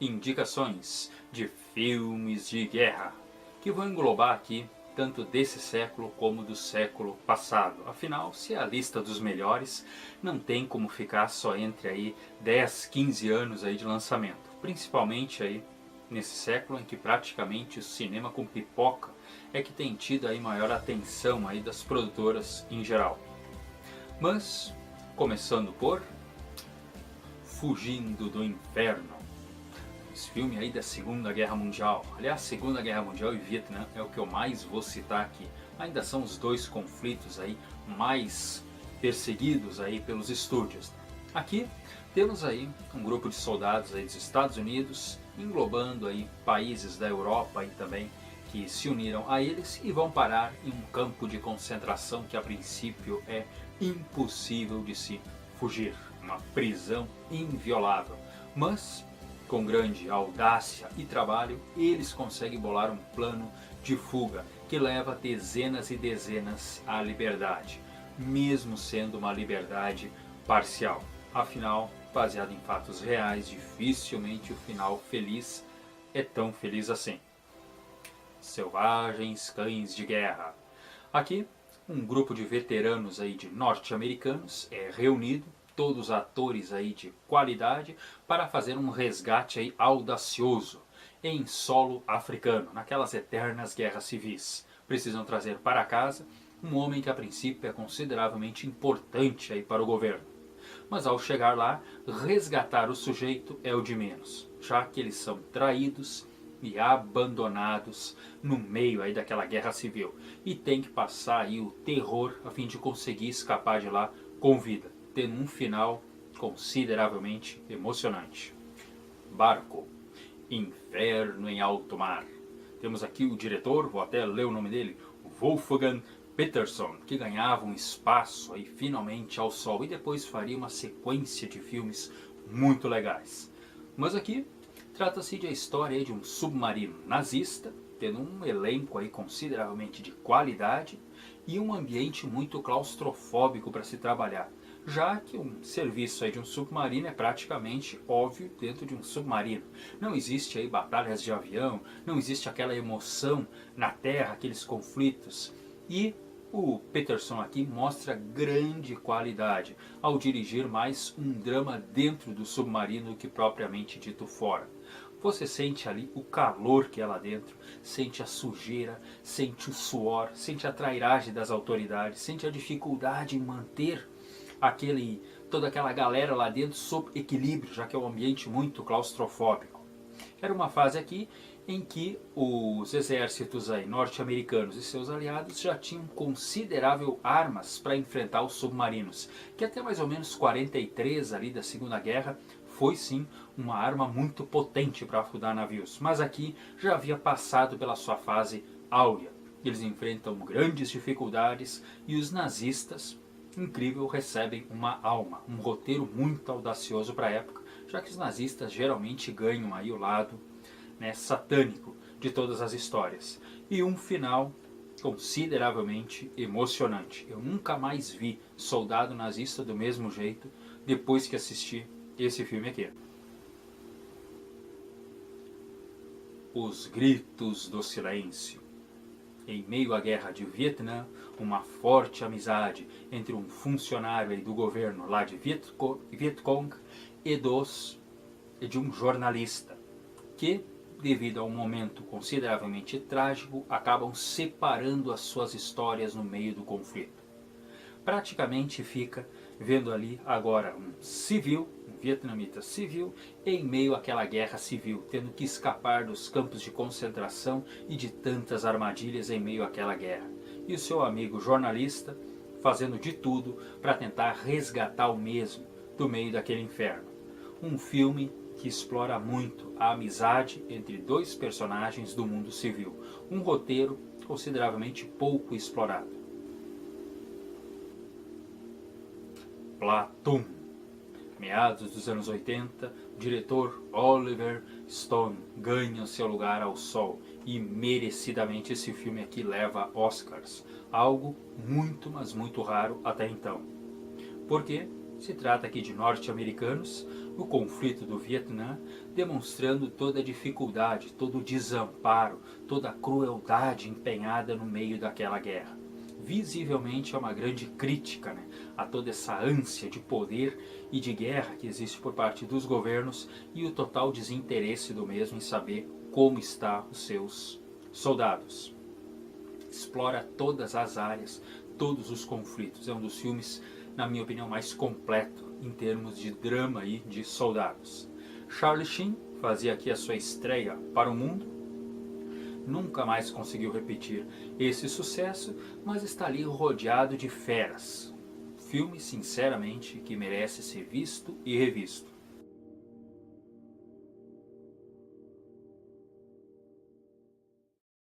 indicações de filmes de guerra, que vão englobar aqui tanto desse século como do século passado. Afinal, se é a lista dos melhores, não tem como ficar só entre aí 10, 15 anos aí de lançamento. Principalmente aí nesse século em que praticamente o cinema com pipoca é que tem tido aí maior atenção aí das produtoras em geral. Mas, começando por Fugindo do Inferno. Esse filme aí da Segunda Guerra Mundial. Aliás, Segunda Guerra Mundial e Vietnã é o que eu mais vou citar aqui. Ainda são os dois conflitos aí mais perseguidos aí pelos estúdios. Aqui temos aí um grupo de soldados aí dos Estados Unidos, englobando aí países da Europa e também que se uniram a eles e vão parar em um campo de concentração que a princípio é impossível de se fugir. Uma prisão inviolável. Mas com grande audácia e trabalho, eles conseguem bolar um plano de fuga que leva dezenas e dezenas à liberdade, mesmo sendo uma liberdade parcial. Afinal, baseado em fatos reais, dificilmente o final feliz é tão feliz assim. Selvagens Cães de Guerra. Aqui, um grupo de veteranos aí de norte-americanos é reunido, todos atores aí de qualidade, para fazer um resgate aí audacioso em solo africano, naquelas eternas guerras civis. Precisam trazer para casa um homem que a princípio é consideravelmente importante aí para o governo. Mas ao chegar lá, resgatar o sujeito é o de menos, já que eles são traídos e abandonados no meio aí daquela guerra civil. E tem que passar aí o terror a fim de conseguir escapar de lá com vida, tendo um final consideravelmente emocionante. Barco, Inferno em Alto Mar. Temos aqui o diretor, vou até ler o nome dele, Wolfgang Peterson, que ganhava um espaço aí finalmente ao sol e depois faria uma sequência de filmes muito legais. Mas aqui trata-se de a história de um submarino nazista, tendo um elenco aí consideravelmente de qualidade e um ambiente muito claustrofóbico para se trabalhar, já que um serviço aí de um submarino é praticamente óbvio dentro de um submarino. Não existe aí batalhas de avião, não existe aquela emoção na terra, aqueles conflitos. E o Peterson aqui mostra grande qualidade ao dirigir mais um drama dentro do submarino do que propriamente dito fora. Você sente ali o calor que é lá dentro, sente a sujeira, sente o suor, sente a trairagem das autoridades, sente a dificuldade em manter toda aquela galera lá dentro sob equilíbrio, já que é um ambiente muito claustrofóbico. Era uma fase aqui em que os exércitos norte-americanos e seus aliados já tinham considerável armas para enfrentar os submarinos, que até mais ou menos 43 ali da Segunda Guerra foi sim uma arma muito potente para afundar navios, mas aqui já havia passado pela sua fase áurea. Eles enfrentam grandes dificuldades e os nazistas, incrível, recebem uma alma, um roteiro muito audacioso para a época, já que os nazistas geralmente ganham aí o lado satânico de todas as histórias. E um final consideravelmente emocionante. Eu nunca mais vi soldado nazista do mesmo jeito depois que assisti esse filme aqui. Os Gritos do Silêncio. Em meio à guerra de Vietnã, uma forte amizade entre um funcionário do governo lá de Vietcong e de um jornalista, que, devido a um momento consideravelmente trágico, acabam separando as suas histórias no meio do conflito. Praticamente fica vendo ali agora um civil, um vietnamita civil, em meio àquela guerra civil, tendo que escapar dos campos de concentração e de tantas armadilhas em meio àquela guerra. E o seu amigo jornalista fazendo de tudo para tentar resgatar o mesmo do meio daquele inferno. Um filme que explora muito a amizade entre dois personagens do mundo civil. Um roteiro consideravelmente pouco explorado. Platoon. Meados dos anos 80, o diretor Oliver Stone ganha seu lugar ao sol e merecidamente esse filme aqui leva Oscars, algo muito, mas muito raro até então. Porque se trata aqui de norte-americanos o conflito do Vietnã, demonstrando toda a dificuldade, todo o desamparo, toda a crueldade empenhada no meio daquela guerra. Visivelmente é uma grande crítica, né, a toda essa ânsia de poder e de guerra que existe por parte dos governos e o total desinteresse do mesmo em saber como está os seus soldados. Explora todas as áreas, todos os conflitos. É um dos filmes, na minha opinião, mais completo em termos de drama e de soldados. Charlie Sheen fazia aqui a sua estreia para o mundo. Nunca mais conseguiu repetir esse sucesso, mas está ali rodeado de feras. Filme, sinceramente, que merece ser visto e revisto.